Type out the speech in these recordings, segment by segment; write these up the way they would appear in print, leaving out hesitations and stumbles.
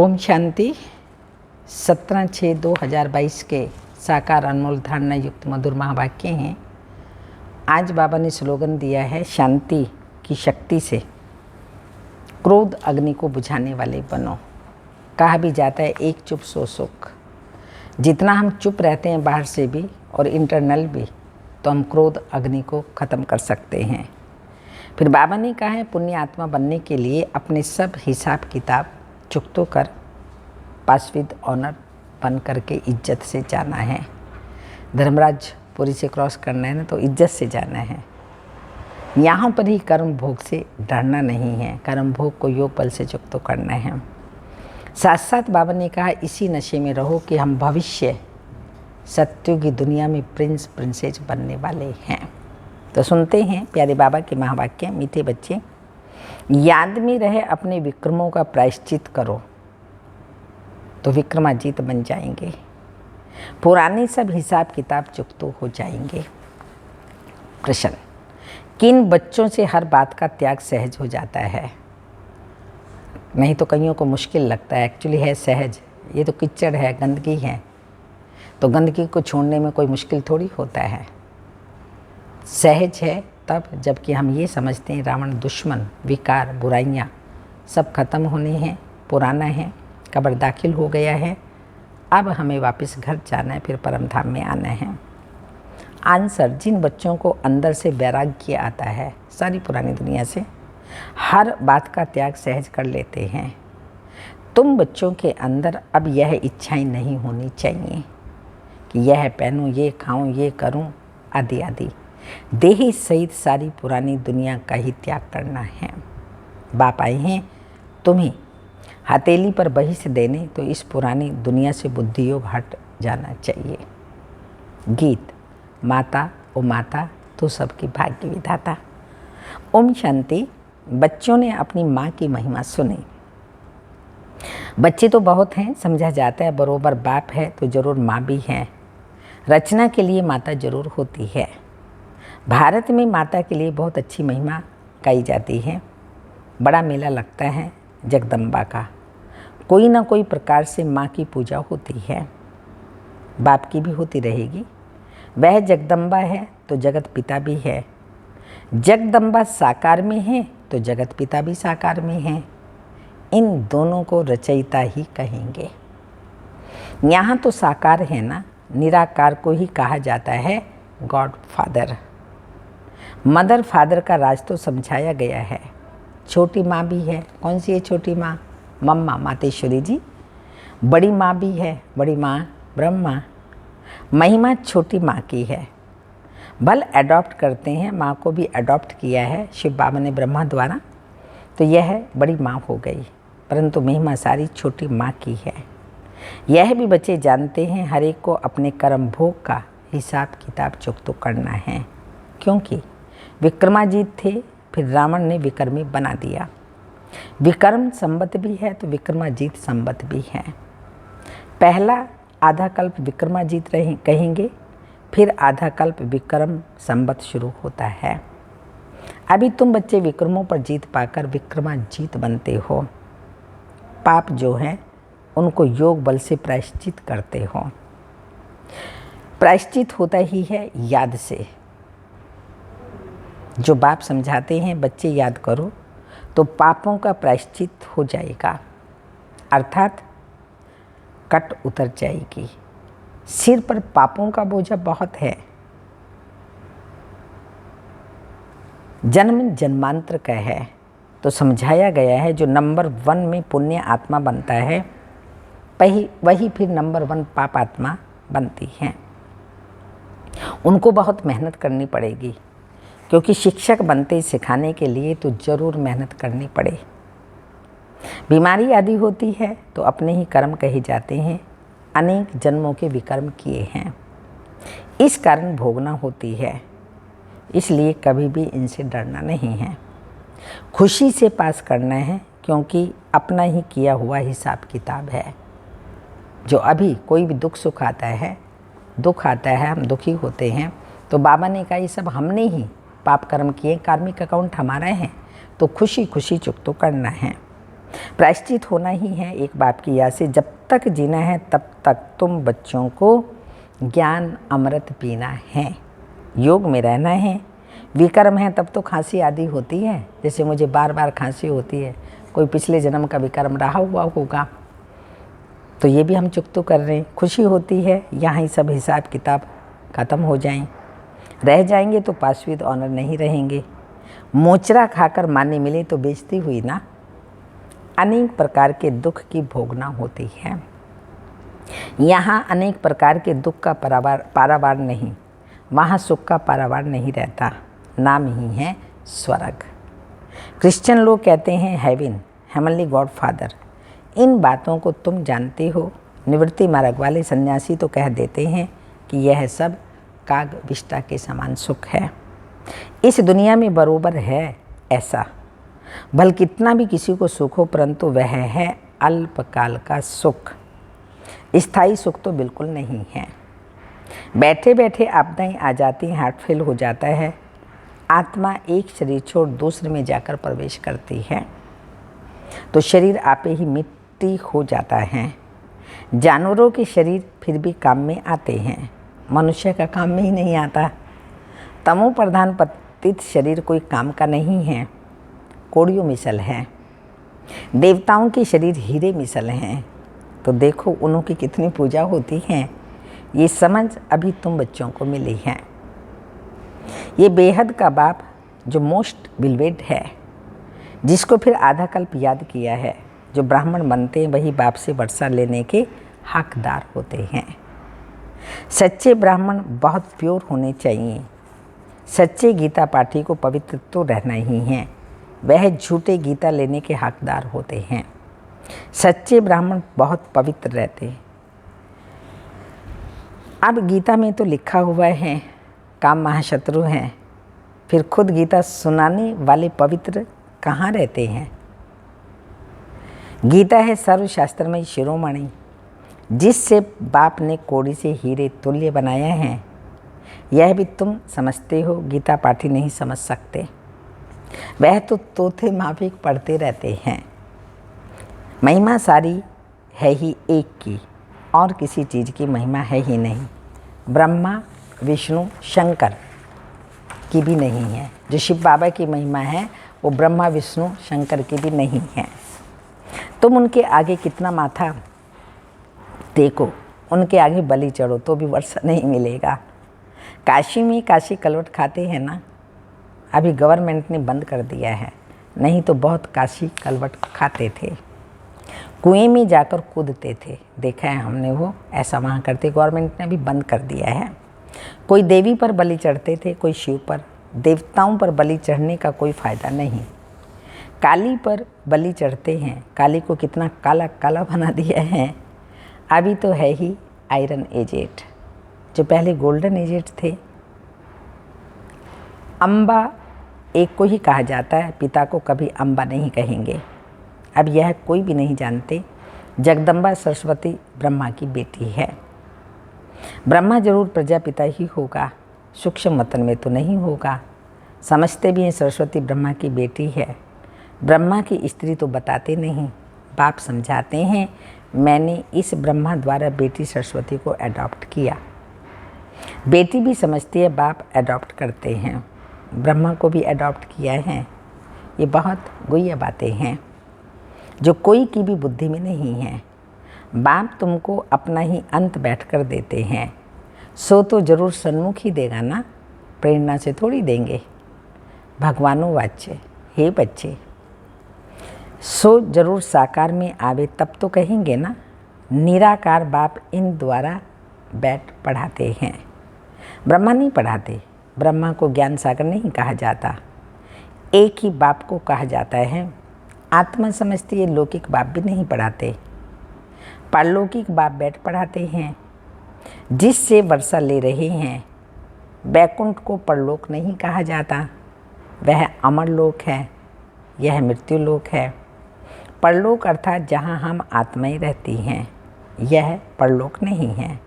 ओम शांति। 17/6/2022 के साकार अनमोल धारणा युक्त मधुर महावाक्य हैं। आज बाबा ने स्लोगन दिया है, शांति की शक्ति से क्रोध अग्नि को बुझाने वाले बनो। कहा भी जाता है, एक चुप सो सुख। जितना हम चुप रहते हैं बाहर से भी और इंटरनल भी, तो हम क्रोध अग्नि को ख़त्म कर सकते हैं। फिर बाबा ने कहा है, पुण्य आत्मा बनने के लिए अपने सब हिसाब किताब चुकतो कर पास विद ऑनर बन करके इज्जत से जाना है। धर्मराजपुरी से क्रॉस करना है ना, तो इज्जत से जाना है। यहाँ पर ही कर्म भोग से डरना नहीं है, कर्म भोग को योग बल से चुकतो करना है। साथ साथ बाबा ने कहा, इसी नशे में रहो कि हम भविष्य सत्युग की दुनिया में प्रिंस प्रिंसेस बनने वाले हैं। तो सुनते हैं प्यारे बाबा के महावाक्य। मीठे बच्चे, याद में रहे अपने विक्रमों का प्रायश्चित करो तो विक्रमाजीत बन जाएंगे। पुराने सब हिसाब किताब चुकतो हो जाएंगे। प्रश्न, किन बच्चों से हर बात का त्याग सहज हो जाता है? नहीं तो कईयों को मुश्किल लगता है, एक्चुअली है सहज। ये तो कीचड़ है, गंदगी है, तो गंदगी को छोड़ने में कोई मुश्किल थोड़ी होता है। सहज है तब जबकि हम ये समझते हैं रावण दुश्मन, विकार, बुराइयाँ सब खत्म होने हैं, पुराना है, कब्र दाखिल हो गया है, अब हमें वापस घर जाना है, फिर परम धाम में आना है। आंसर, जिन बच्चों को अंदर से वैराग्य आता है सारी पुरानी दुनिया से, हर बात का त्याग सहज कर लेते हैं। तुम बच्चों के अंदर अब यह इच्छाएं नहीं होनी चाहिए कि यह पहनूं, ये खाऊं, ये करूं, आदि आदि। देही सहित सारी पुरानी दुनिया का ही त्याग करना है। बाप आए हैं तुम्हें हथेली पर बहिष देने, तो इस पुरानी दुनिया से बुद्धि योग हट जाना चाहिए। गीत, माता ओ माता तो सबकी भाग्य विधाता। ओम शांति। बच्चों ने अपनी माँ की महिमा सुनी। बच्चे तो बहुत हैं, समझा जाता है बरोबर बाप है तो जरूर माँ भी है। रचना के लिए माता जरूर होती है। भारत में माता के लिए बहुत अच्छी महिमा गाई जाती है। बड़ा मेला लगता है जगदम्बा का। कोई ना कोई प्रकार से माँ की पूजा होती है, बाप की भी होती रहेगी। वह जगदम्बा है तो जगत पिता भी है। जगदम्बा साकार में है तो जगत पिता भी साकार में है। इन दोनों को रचयिता ही कहेंगे। यहाँ तो साकार है ना, निराकार को ही कहा जाता है गॉड फादर। मदर फादर का राज तो समझाया गया है। छोटी माँ भी है। कौन सी है छोटी माँ? मम्मा मातेश्वरी जी। बड़ी माँ भी है, बड़ी माँ ब्रह्मा। महिमा छोटी माँ की है। बल एडॉप्ट करते हैं, माँ को भी एडॉप्ट किया है शिव बाबा ने ब्रह्मा द्वारा, तो यह बड़ी माँ हो गई, परंतु महिमा सारी छोटी माँ की है। यह भी बच्चे जानते हैं, हर एक को अपने कर्म भोग का हिसाब किताब चुकतो करना है, क्योंकि विक्रमाजीत थे, फिर रावण ने विक्रमी बना दिया। विक्रम संवत भी है तो विक्रमाजीत संवत भी है। पहला आधा कल्प विक्रमाजीत कहेंगे, फिर आधा कल्प विक्रम संवत शुरू होता है। अभी तुम बच्चे विक्रमों पर जीत पाकर विक्रमाजीत बनते हो। पाप जो है उनको योग बल से प्रायश्चित करते हो। प्रायश्चित होता ही है याद से। जो बाप समझाते हैं, बच्चे याद करो तो पापों का प्रायश्चित हो जाएगा, अर्थात कट उतर जाएगी। सिर पर पापों का बोझा बहुत है, जन्म जन्मांतर का है, तो समझाया गया है जो नंबर 1 में पुण्य आत्मा बनता है, वही फिर नंबर 1 पाप आत्मा बनती है। उनको बहुत मेहनत करनी पड़ेगी, क्योंकि शिक्षक बनते सिखाने के लिए तो ज़रूर मेहनत करनी पड़े। बीमारी आदि होती है तो अपने ही कर्म कहे जाते हैं, अनेक जन्मों के विकर्म किए हैं, इस कारण भोगना होती है। इसलिए कभी भी इनसे डरना नहीं है, खुशी से पास करना है, क्योंकि अपना ही किया हुआ हिसाब किताब है। जो अभी कोई भी दुख सुख आता है, दुख आता है, हम दुखी होते हैं, तो बाबा ने कहा ये सब हमने ही पाप कर्म किए, कार्मिक अकाउंट हमारा है, तो खुशी खुशी चुकतो करना है। प्रायश्चित होना ही है एक बाप की याद से। जब तक जीना है तब तक तुम बच्चों को ज्ञान अमृत पीना है, योग में रहना है। विकर्म है तब तो खांसी आदि होती है, जैसे मुझे बार बार खांसी होती है, कोई पिछले जन्म का विकर्म रहा हुआ होगा, तो ये भी हम चुकतो कर रहे हैं। खुशी होती है यहाँ ही सब हिसाब किताब ख़त्म हो जाएं, रह जाएंगे तो पास विद ऑनर नहीं रहेंगे। मोचरा खाकर माने मिले तो बेइज्जती हुई ना। अनेक प्रकार के दुख की भोगना होती है। यहाँ अनेक प्रकार के दुख का पारावार नहीं, वहाँ सुख का पारावार नहीं रहता, नाम ही है स्वर्ग। क्रिश्चियन लोग कहते हैं हेवन, हेवनली गॉड फादर। इन बातों को तुम जानते हो। निवृत्ति मार्ग वाले सन्यासी तो कह देते हैं कि यह सब काग विष्टा के समान सुख है। इस दुनिया में बरोबर है ऐसा, भल कितना भी किसी को सुख हो, परंतु वह है अल्पकाल का सुख, स्थायी सुख तो बिल्कुल नहीं है। बैठे बैठे आपदाएं आ जाती हैं, हार्ट फेल हो जाता है, आत्मा एक शरीर छोड़ दूसरे में जाकर प्रवेश करती है तो शरीर आपे ही मिट्टी हो जाता है। जानवरों के शरीर फिर भी काम में आते हैं, मनुष्य का काम में ही नहीं आता। तमो प्रधान पतित शरीर कोई काम का नहीं है, कोड़ियों मिसल है। देवताओं के शरीर हीरे मिसल हैं, तो देखो उन्हों की कितनी पूजा होती है। ये समझ अभी तुम बच्चों को मिली है। ये बेहद का बाप जो मोस्ट बिलवेड है, जिसको फिर आधा कल्प याद किया है, जो ब्राह्मण बनते हैं वही बाप से वर्षा लेने के हकदार होते हैं। सच्चे ब्राह्मण बहुत प्योर होने चाहिए। सच्चे गीता पाठी को पवित्र तो रहना ही है, वह झूठे गीता लेने के हकदार होते हैं। सच्चे ब्राह्मण बहुत पवित्र रहते हैं। अब गीता में तो लिखा हुआ है काम महाशत्रु हैं, फिर खुद गीता सुनाने वाले पवित्र कहाँ रहते हैं। गीता है सर्वशास्त्रमय शिरोमणि, जिससे बाप ने कोड़ी से हीरे तुल्य बनाया है। यह भी तुम समझते हो, गीता पाठी नहीं समझ सकते। वह तो तोते माफिक पढ़ते रहते हैं। महिमा सारी है ही एक की, और किसी चीज़ की महिमा है ही नहीं। ब्रह्मा विष्णु शंकर की भी नहीं है। जो शिव बाबा की महिमा है वो ब्रह्मा विष्णु शंकर की भी नहीं है। तुम उनके आगे कितना माथा टेको, उनके आगे बलि चढ़ो तो भी वर्षा नहीं मिलेगा। काशी में काशी कलवट खाते हैं ना, अभी गवर्नमेंट ने बंद कर दिया है, नहीं तो बहुत काशी कलवट खाते थे। कुएं में जाकर कूदते थे, देखा है हमने, वो ऐसा वहाँ करते। गवर्नमेंट ने भी बंद कर दिया है। कोई देवी पर बलि चढ़ते थे, कोई शिव पर। देवताओं पर बलि चढ़ने का कोई फ़ायदा नहीं। काली पर बलि चढ़ते हैं, काली को कितना काला काला बना दिया है। अभी तो है ही आयरन एजेट, जो पहले गोल्डन एजेट थे। अम्बा एक को ही कहा जाता है, पिता को कभी अम्बा नहीं कहेंगे। अब यह कोई भी नहीं जानते, जगदम्बा सरस्वती ब्रह्मा की बेटी है। ब्रह्मा जरूर प्रजापिता ही होगा, सूक्ष्म मतन में तो नहीं होगा। समझते भी हैं सरस्वती ब्रह्मा की बेटी है। ब्रह्मा की स्त्री तो बताते नहीं, बाप समझाते हैं। मैंने इस ब्रह्मा द्वारा बेटी सरस्वती को अडॉप्ट किया। बेटी भी समझती है, बाप अडॉप्ट करते हैं। ब्रह्मा को भी अडॉप्ट किया है। ये बहुत गुह्य बातें हैं जो कोई की भी बुद्धि में नहीं है। बाप तुमको अपना ही अंत बैठ कर देते हैं, सो तो जरूर सन्मुख ही देगा ना, प्रेरणा से थोड़ी देंगे। भगवानो वाच्य, हे बच्चे, सो जरूर साकार में आवे तब तो कहेंगे ना। निराकार बाप इन द्वारा बैठ पढ़ाते हैं, ब्रह्मा नहीं पढ़ाते। ब्रह्मा को ज्ञान सागर नहीं कहा जाता, एक ही बाप को कहा जाता है। आत्मा समझती है, लौकिक बाप भी नहीं पढ़ाते, पारलौकिक बाप बैठ पढ़ाते हैं। जिससे वर्षा ले रहे हैं, बैकुंठ को परलोक नहीं कहा जाता, वह अमर लोक है, यह मृत्यु लोक है। परलोक अर्थात जहाँ हम आत्माएं रहती हैं, यह परलोक नहीं है।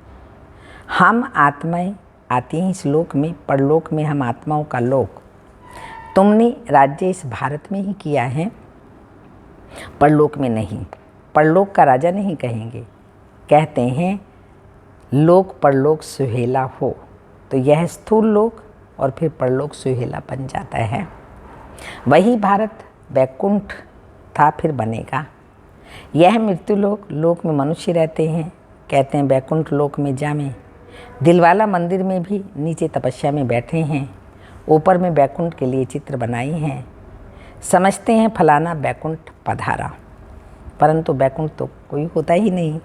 हम आत्माएं आती हैं इस लोक में, परलोक में हम आत्माओं का लोक। तुमने राज्य इस भारत में ही किया है। परलोक में नहीं, परलोक का राजा नहीं कहेंगे। कहते हैं लोक परलोक सुहेला हो, तो यह स्थूल लोक और फिर परलोक सुहेला बन जाता है। वही भारत वैकुंठ था फिर बनेगा। यह मृत्युलोक, लोक में मनुष्य रहते हैं, कहते हैं वैकुंठ लोक में जामे। दिलवाला मंदिर में भी नीचे तपस्या में बैठे हैं, ऊपर में वैकुंठ के लिए चित्र बनाए हैं। समझते हैं फलाना वैकुंठ पधारा, परंतु वैकुंठ तो कोई होता ही नहीं।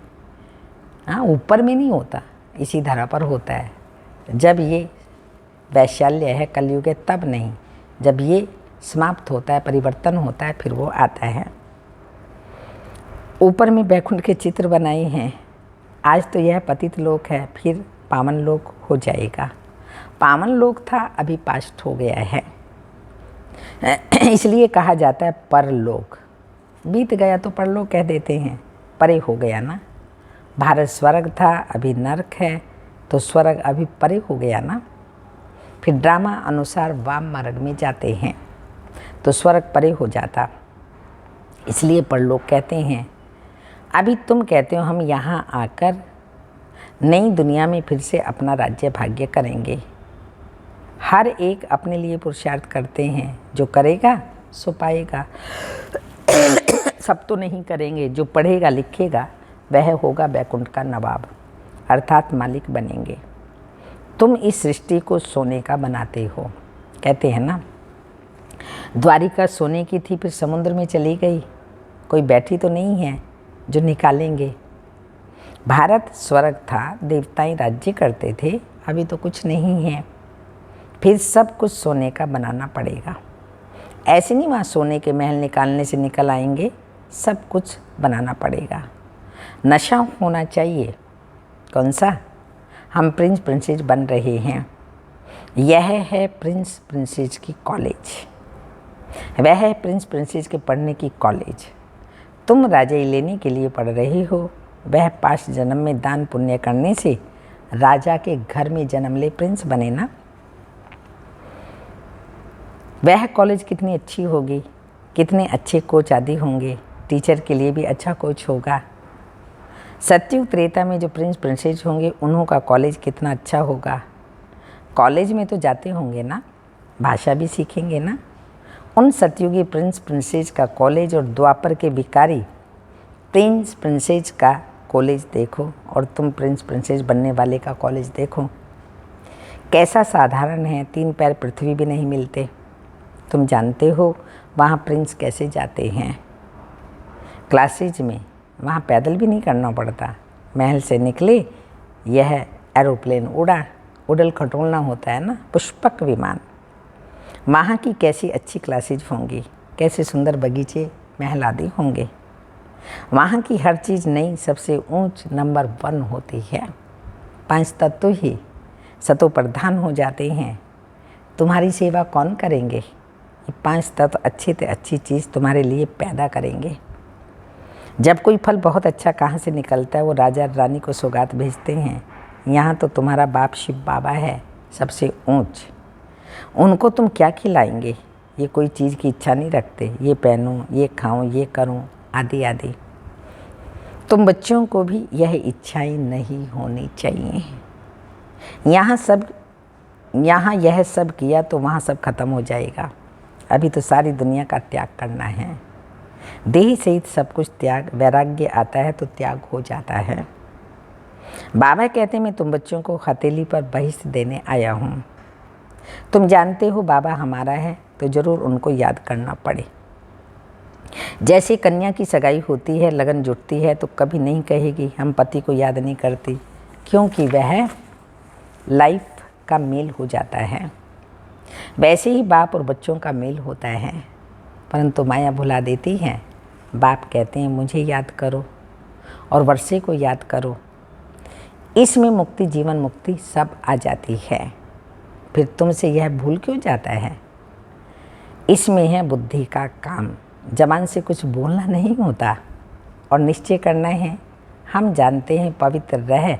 हाँ, ऊपर में नहीं होता, इसी धरा पर होता है। जब ये वैशाल्य है कलयुग है तब नहीं, जब ये समाप्त होता है, परिवर्तन होता है, फिर वो आता है। ऊपर में वैकुंठ के चित्र बनाए हैं। आज तो यह पतित लोक है, फिर पावन लोक हो जाएगा। पावन लोक था, अभी पास्ट हो गया है, इसलिए कहा जाता है परलोक। बीत गया तो परलोक कह देते हैं, परे हो गया ना। भारत स्वर्ग था, अभी नरक है, तो स्वर्ग अभी परे हो गया ना। फिर ड्रामा अनुसार वाम मार्ग में जाते हैं तो स्वर्ग परे हो जाता, इसलिए परलोक कहते हैं। अभी तुम कहते हो हम यहाँ आकर नई दुनिया में फिर से अपना राज्य भाग्य करेंगे। हर एक अपने लिए पुरुषार्थ करते हैं, जो करेगा सो पाएगा। सब तो नहीं करेंगे, जो पढ़ेगा लिखेगा वह होगा वैकुंठ का नवाब, अर्थात मालिक बनेंगे। तुम इस सृष्टि को सोने का बनाते हो, कहते हैं ना। द्वारिका सोने की थी, फिर समुद्र में चली गई, कोई बैठी तो नहीं है जो निकालेंगे। भारत स्वर्ग था, देवताएं राज्य करते थे, अभी तो कुछ नहीं है, फिर सब कुछ सोने का बनाना पड़ेगा। ऐसे नहीं वहाँ सोने के महल निकालने से निकल आएंगे, सब कुछ बनाना पड़ेगा। नशा होना चाहिए, कौन सा? हम प्रिंस प्रिंसेस बन रहे हैं। यह है प्रिंस प्रिंसेस की कॉलेज, वह है प्रिंस प्रिंसेस के पढ़ने की कॉलेज। तुम राजाई लेने के लिए पढ़ रहे हो, वह पास्ट जन्म में दान पुण्य करने से राजा के घर में जन्म ले प्रिंस बने ना। वह कॉलेज कितनी अच्छी होगी, कितने अच्छे कोच आदि होंगे, टीचर के लिए भी अच्छा कोच होगा। सतयुग त्रेता में जो प्रिंस प्रिंसेस होंगे उन्हों का कॉलेज कितना अच्छा होगा। कॉलेज में तो जाते होंगे ना, भाषा भी सीखेंगे ना। उन सतयुगी प्रिंस प्रिंसेस का कॉलेज और द्वापर के भिखारी प्रिंस प्रिंसेस का कॉलेज देखो, और तुम प्रिंस प्रिंसेस बनने वाले का कॉलेज देखो। कैसा साधारण है, 3 पैर पृथ्वी भी नहीं मिलते। तुम जानते हो वहाँ प्रिंस कैसे जाते हैं क्लासेज में, वहाँ पैदल भी नहीं करना पड़ता। महल से निकले, यह एरोप्लेन उड़ा, उड़ल खटोलना होता है ना, पुष्पक विमान। वहाँ की कैसी अच्छी क्लासेज होंगी, कैसे सुंदर बगीचे महल आदि होंगे। वहाँ की हर चीज़ नई, सबसे ऊंच नंबर 1 होती है। 5 तत्व ही सतो प्रधान हो जाते हैं। तुम्हारी सेवा कौन करेंगे? ये 5 तत्व अच्छी से अच्छी चीज़ तुम्हारे लिए पैदा करेंगे। जब कोई फल बहुत अच्छा कहाँ से निकलता है, वो राजा रानी को सौगात भेजते हैं। यहाँ तो तुम्हारा बाप शिव बाबा है, सबसे ऊंच। उनको तुम क्या खिलाएंगे? ये कोई चीज़ की इच्छा नहीं रखते, ये पहनूं, ये खाऊं, ये करूं, आदि आदि। तुम बच्चों को भी यह इच्छाएं नहीं होनी चाहिए। यहाँ यह सब किया तो वहाँ सब खत्म हो जाएगा। अभी तो सारी दुनिया का त्याग करना है। देह सहित सब कुछ त्याग, वैराग्य आता है तो त्याग हो जाता है। बाबा कहते हैं मैं तुम बच्चों को हथेली पर बहिष्ठ देने आया हूँ। तुम जानते हो बाबा हमारा है, तो ज़रूर उनको याद करना पड़े। जैसे कन्या की सगाई होती है, लगन जुटती है, तो कभी नहीं कहेगी हम पति को याद नहीं करती, क्योंकि वह लाइफ का मेल हो जाता है। वैसे ही बाप और बच्चों का मेल होता है, परंतु माया भुला देती है। बाप कहते हैं मुझे याद करो और वर्षे को याद करो। इसमें मुक्ति, जीवन मुक्ति सब आ जाती है। फिर तुमसे यह भूल क्यों जाता है? इसमें है बुद्धि का काम। जबान से कुछ बोलना नहीं होता और निश्चय करना है। हम जानते हैं पवित्र रह,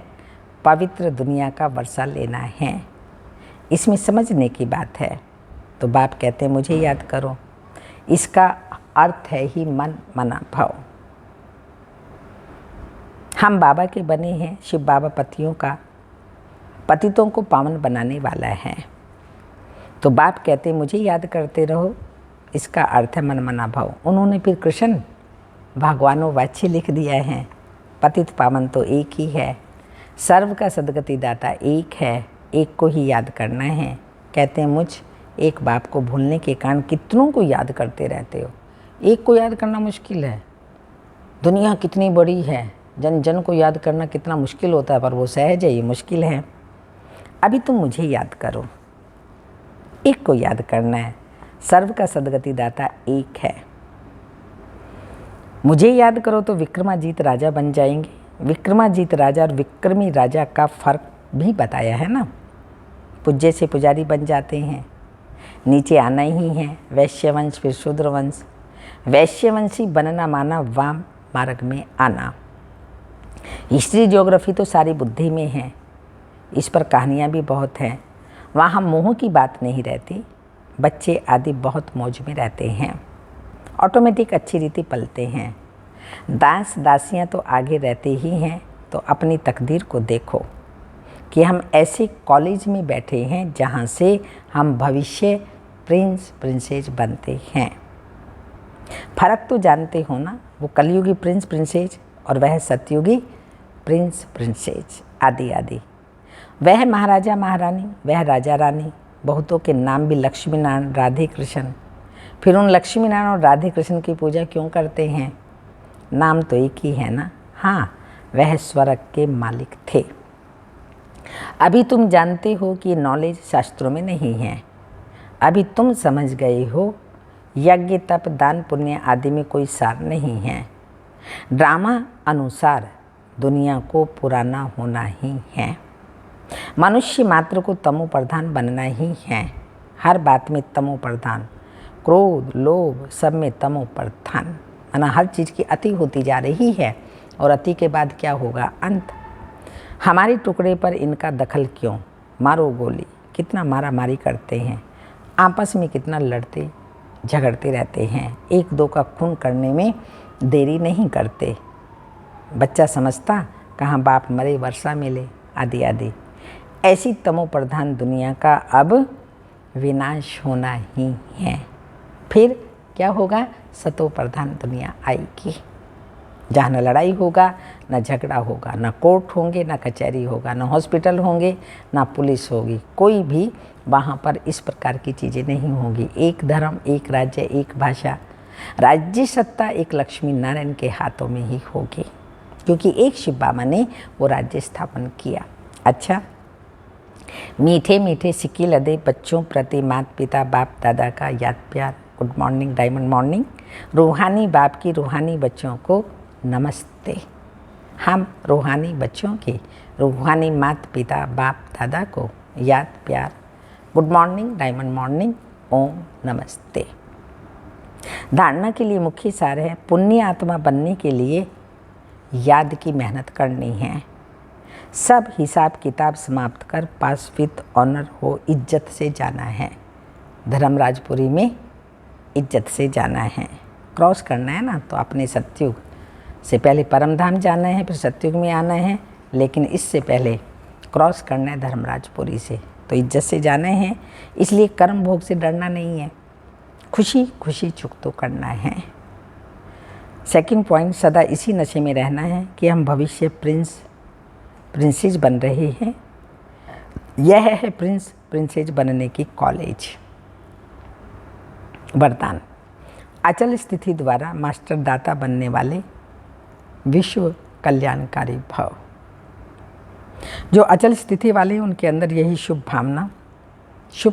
पवित्र दुनिया का वर्षा लेना है। इसमें समझने की बात है। तो बाप कहते हैं मुझे याद करो। इसका अर्थ है ही मन मना भाव। हम बाबा के बने हैं। शिव बाबा पतितों को पावन बनाने वाला है। तो बाप कहते मुझे याद करते रहो, इसका अर्थ है मन मना भाव। उन्होंने फिर कृष्ण भगवानों वाच्य लिख दिया है। पतित पावन तो एक ही है, सर्व का सदगति दाता एक है, एक को ही याद करना है। कहते हैं मुझ एक बाप को भूलने के कारण कितनों को याद करते रहते हो। एक को याद करना मुश्किल है। दुनिया कितनी बड़ी है, जन जन को याद करना कितना मुश्किल होता है, पर वो सहज है, ये मुश्किल है। अभी तुम मुझे याद करो, एक को याद करना है। सर्व का सदगति दाता एक है। मुझे याद करो तो विक्रमाजीत राजा बन जाएंगे। विक्रमाजीत राजा और विक्रमी राजा का फर्क भी बताया है ना। पूज्य से पुजारी बन जाते हैं, नीचे आना ही है। वैश्यवंश फिर शूद्रवंश। वैश्यवंशी बनना माना वाम मार्ग में आना। हिस्ट्री ज्योग्राफी तो सारी बुद्धि में है, इस पर कहानियाँ भी बहुत हैं। वहाँ मोह की बात नहीं रहती। बच्चे आदि बहुत मौज में रहते हैं, ऑटोमेटिक अच्छी रीति पलते हैं। दास दासियाँ तो आगे रहते ही हैं। तो अपनी तकदीर को देखो कि हम ऐसे कॉलेज में बैठे हैं जहाँ से हम भविष्य प्रिंस प्रिंसेस बनते हैं। फर्क तो जानते हो ना, वो कलयुगी प्रिंस प्रिंसेस और वह सतयुगी प्रिंस प्रिंसेस आदि आदि। वह महाराजा महारानी, वह राजा रानी। बहुतों के नाम भी लक्ष्मी नारायण राधे कृष्ण। फिर उन लक्ष्मी नारायण और राधे कृष्ण की पूजा क्यों करते हैं? नाम तो एक ही है ना। हाँ, वह स्वर्ग के मालिक थे। अभी तुम जानते हो कि नॉलेज शास्त्रों में नहीं है। अभी तुम समझ गए हो यज्ञ तप दान पुण्य आदि में कोई सार नहीं है। ड्रामा अनुसार दुनिया को पुराना होना ही है। मनुष्य मात्र को तमो प्रधान बनना ही है। हर बात में तमो प्रधान, क्रोध लोभ सब में तमो प्रधान, माना हर चीज़ की अति होती जा रही है। और अति के बाद क्या होगा? अंत। हमारे टुकड़े पर इनका दखल क्यों? मारो गोली। कितना मारा मारी करते हैं, आपस में कितना लड़ते झगड़ते रहते हैं। एक दो का खून करने में देरी नहीं करते। बच्चा समझता कहाँ बाप मरे वर्षा मिले आदि आदि। ऐसी तमो प्रधान दुनिया का अब विनाश होना ही है। फिर क्या होगा? सतो प्रधान दुनिया आएगी, जहाँ न लड़ाई होगा, न झगड़ा होगा, न कोर्ट होंगे, न कचहरी होगा, न हॉस्पिटल होंगे, न पुलिस होगी। कोई भी वहाँ पर इस प्रकार की चीज़ें नहीं होगी। एक धर्म, एक राज्य, एक भाषा। राज्य सत्ता एक लक्ष्मी नारायण के हाथों में ही होगी, क्योंकि एक शिव बाबा ने वो राज्य स्थापन किया। अच्छा, मीठे मीठे सिक्के लदे बच्चों प्रति माता पिता बाप दादा का याद प्यार। Good morning, diamond morning. रूहानी बाप की रूहानी बच्चों को नमस्ते। हम रूहानी बच्चों के रूहानी माता पिता बाप दादा को याद प्यार। गुड मॉर्निंग, डायमंड मॉर्निंग, ओम नमस्ते। धारणा के लिए मुख्य सार है, पुण्य आत्मा बनने के लिए याद की मेहनत करनी है। सब हिसाब किताब समाप्त कर पास विद ऑनर हो इज्जत से जाना है। धर्मराजपुरी में इज्जत से जाना है। क्रॉस करना है ना, तो अपने सतयुग से पहले परमधाम जाना है, फिर सतयुग में आना है। लेकिन इससे पहले क्रॉस करना है धर्मराजपुरी से, तो इज्जत से जाना है। इसलिए कर्म भोग से डरना नहीं है, खुशी खुशी चुक तो करना है। सेकंड पॉइंट, सदा इसी नशे में रहना है कि हम भविष्य प्रिंसेस बन रहे हैं। यह है प्रिंस प्रिंसेस बनने की कॉलेज। वरदान, अचल स्थिति द्वारा मास्टर दाता बनने वाले विश्व कल्याणकारी भव। जो अचल स्थिति वाले हैं उनके अंदर यही शुभ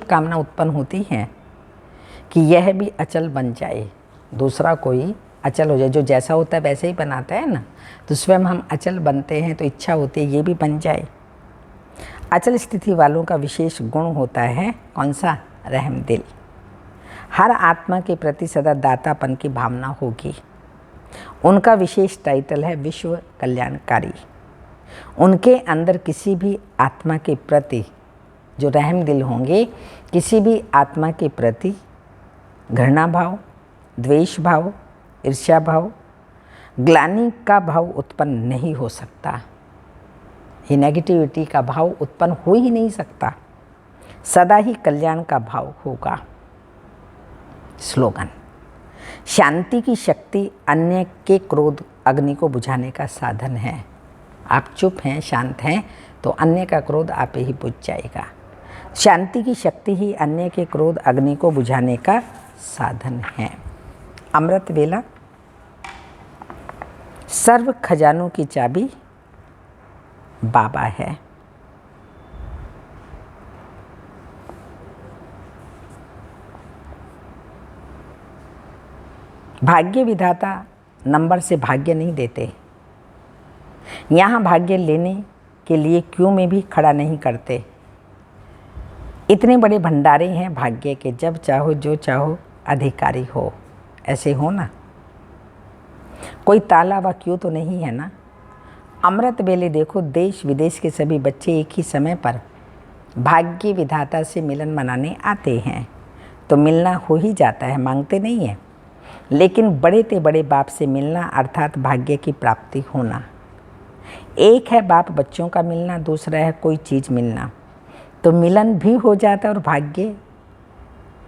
कामना उत्पन्न होती है कि यह भी अचल बन जाए, दूसरा कोई अचल हो जाए। जो जैसा होता है वैसे ही बनाता है ना, तो स्वयं हम अचल बनते हैं, तो इच्छा होती है ये भी बन जाए। अचल स्थिति वालों का विशेष गुण होता है कौन सा? रहम दिल। हर आत्मा के प्रति सदा दातापन की भावना होगी। उनका विशेष टाइटल है विश्व कल्याणकारी। उनके अंदर किसी भी आत्मा के प्रति जो रहम दिल होंगे, किसी भी आत्मा के प्रति घृणा भाव, द्वेष भाव, ईर्ष्या भाव, ग्लानि का भाव उत्पन्न नहीं हो सकता। ये नेगेटिविटी का भाव उत्पन्न हो ही नहीं सकता। सदा ही कल्याण का भाव होगा। स्लोगन: शांति की शक्ति अन्य के क्रोध अग्नि को बुझाने का साधन है। आप चुप हैं, शांत हैं, तो अन्य का क्रोध आप ही बुझ जाएगा। शांति की शक्ति ही अन्य के क्रोध अग्नि को बुझाने का साधन है। अमृत वेला। सर्व खजानों की चाबी बाबा है। भाग्य विधाता नंबर से भाग्य नहीं देते। यहाँ भाग्य लेने के लिए क्यों में भी खड़ा नहीं करते। इतने बड़े भंडारे हैं भाग्य के, जब चाहो जो चाहो अधिकारी हो। ऐसे हो ना, कोई ताला व क्यों तो नहीं है ना। अमृत वेले देखो, देश विदेश के सभी बच्चे एक ही समय पर भाग्य विधाता से मिलन मनाने आते हैं। तो मिलना हो ही जाता है, मांगते नहीं है। लेकिन बड़े ते बड़े बाप से मिलना अर्थात भाग्य की प्राप्ति होना। एक है बाप बच्चों का मिलना, दूसरा है कोई चीज़ मिलना। तो मिलन भी हो जाता है और भाग्य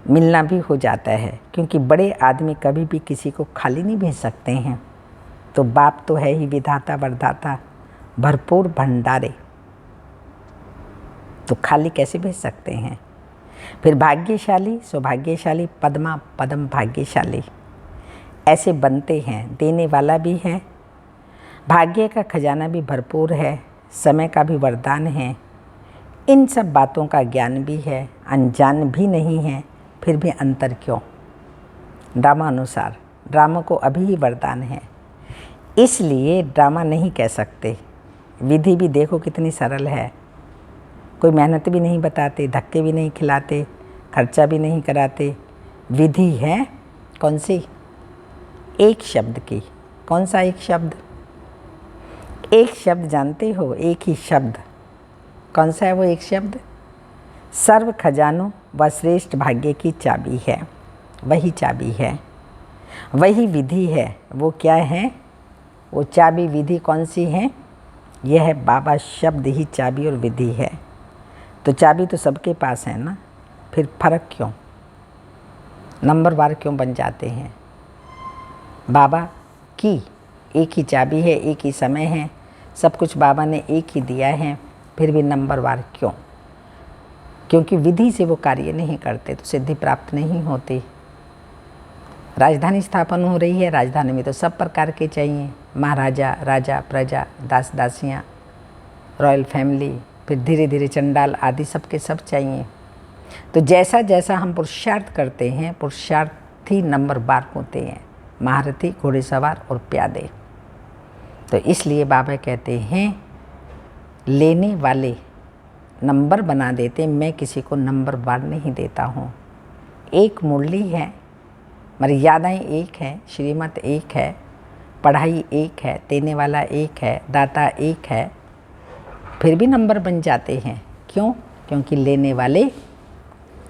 मिलना भी हो जाता है, क्योंकि बड़े आदमी कभी भी किसी को खाली नहीं भेज सकते हैं। तो बाप तो है ही विधाता वरदाता, भरपूर भंडारे, तो खाली कैसे भेज सकते हैं। फिर भाग्यशाली सौभाग्यशाली, पद्मा पद्म भाग्यशाली, ऐसे बनते हैं। देने वाला भी है, भाग्य का खजाना भी भरपूर है, समय का भी वरदान है। इन सब बातों का ज्ञान भी है, अनजान भी नहीं है, फिर भी अंतर क्यों। ड्रामा अनुसार ड्रामा को अभी ही वरदान है, इसलिए ड्रामा नहीं कह सकते। विधि भी देखो कितनी सरल है, कोई मेहनत भी नहीं बताते, धक्के भी नहीं खिलाते, खर्चा भी नहीं कराते। विधि है कौन सी? एक शब्द की। कौन सा एक शब्द? एक शब्द जानते हो, एक ही शब्द। कौन सा है वो एक शब्द? सर्व खजानों व श्रेष्ठ भाग्य की चाबी है। वही चाबी है, वही विधि है। वो क्या है? वो चाबी विधि कौन सी है? यह है बाबा शब्द ही चाबी और विधि है। तो चाबी तो सबके पास है ना, फिर फर्क क्यों? नंबरवार क्यों बन जाते हैं? बाबा की एक ही चाबी है, एक ही समय है, सब कुछ बाबा ने एक ही दिया है, फिर भी नंबरवार क्यों? क्योंकि विधि से वो कार्य नहीं करते तो सिद्धि प्राप्त नहीं होती। राजधानी स्थापन हो रही है, राजधानी में तो सब प्रकार के चाहिए, महाराजा, राजा, प्रजा, दास दासियाँ, रॉयल फैमिली, फिर धीरे धीरे चंडाल आदि सबके सब चाहिए। तो जैसा जैसा हम पुरुषार्थ करते हैं, पुरुषार्थी नंबरवार होते हैं, महारथी, घोड़ेसवार और प्यादे। तो इसलिए बाबा कहते हैं लेने वाले नंबर बना देते, मैं किसी को नंबरवार नहीं देता हूँ। एक मुरली है, मर्यादाएं एक है, श्रीमत एक है, पढ़ाई एक है, देने वाला एक है, दाता एक है, फिर भी नंबर बन जाते हैं। क्यों? क्योंकि लेने वाले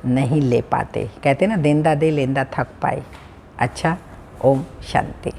नहीं ले पाते। कहते ना, देंदा दे लेंदा थक पाए। अच्छा, ओम शांति।